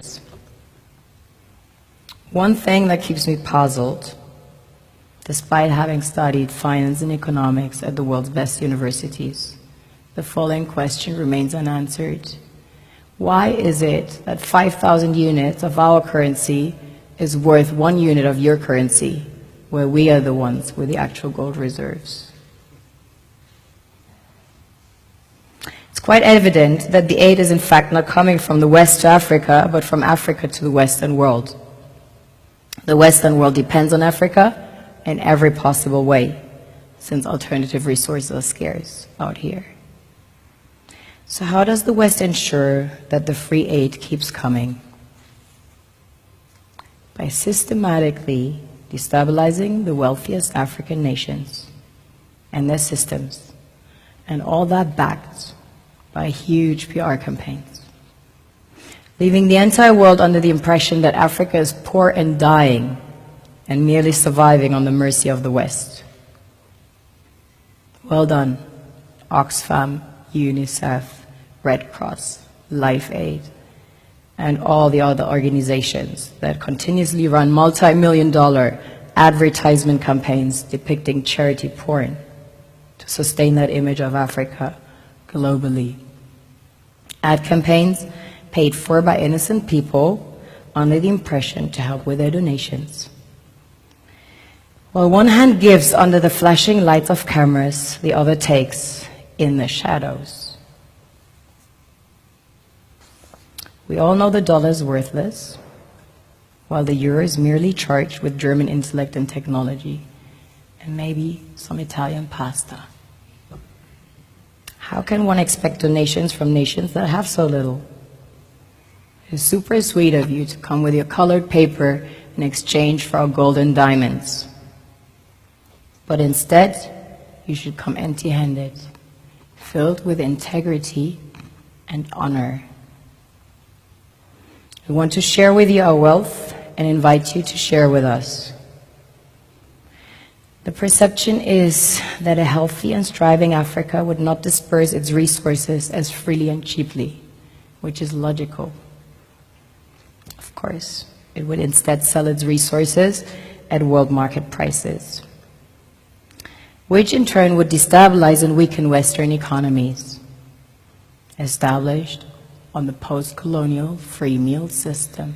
hundreds. One thing that keeps me puzzled, despite having studied finance and economics at the world's best universities, the following question remains unanswered. Why is it that 5,000 units of our currency is worth 1 unit of your currency, where we are the ones with the actual gold reserves? It's quite evident that the aid is in fact not coming from the West to Africa, but from Africa to the Western world. The Western world depends on Africa in every possible way, since alternative resources are scarce out here. So how does the West ensure that the free aid keeps coming? By systematically destabilizing the wealthiest African nations and their systems, and all that backed by huge PR campaigns, leaving the entire world under the impression that Africa is poor and dying and merely surviving on the mercy of the West. Well done, Oxfam, UNICEF, Red Cross, Life Aid, and all the other organizations that continuously run multi-million-dollar advertisement campaigns depicting charity porn to sustain that image of Africa globally. Ad campaigns paid for by innocent people under the impression to help with their donations. While one hand gives under the flashing lights of cameras, the other takes in the shadows. We all know the dollar is worthless, while the euro is merely charged with German intellect and technology, and maybe some Italian pasta. How can one expect donations from nations that have so little? It's super sweet of you to come with your colored paper in exchange for our gold and diamonds. But instead, you should come empty-handed, filled with integrity and honor. We want to share with you our wealth and invite you to share with us. The perception is that a healthy and striving Africa would not disperse its resources as freely and cheaply, which is logical. Of course, it would instead sell its resources at world market prices, which in turn would destabilize and weaken Western economies, established on the post-colonial free meal system.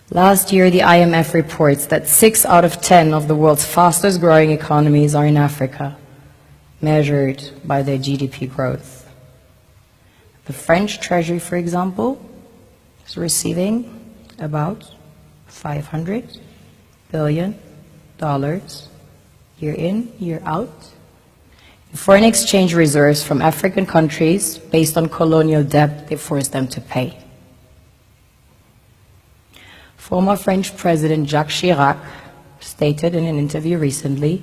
Last year, the IMF reports that 6 out of 10 of the world's fastest growing economies are in Africa, measured by their GDP growth. The French Treasury, for example, is receiving about $500 billion year in, year out, in foreign exchange reserves from African countries based on colonial debt they forced them to pay. Former French President Jacques Chirac stated in an interview recently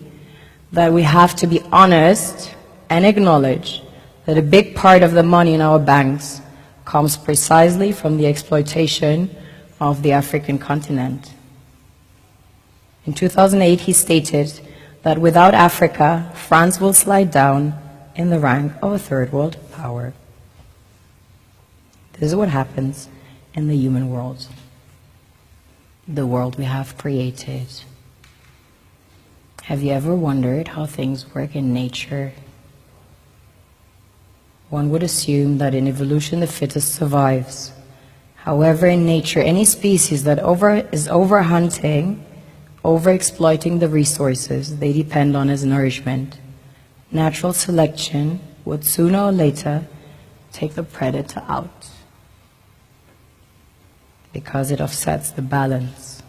that we have to be honest and acknowledge that a big part of the money in our banks comes precisely from the exploitation of the African continent. In 2008, he stated that without Africa, France will slide down in the rank of a third world power. This is what happens in the human world, the world we have created. Have you ever wondered how things work in nature? One would assume that in evolution the fittest survives. However, in nature, any species that is overhunting, overexploiting the resources they depend on as nourishment, natural selection would sooner or later take the predator out, because it offsets the balance.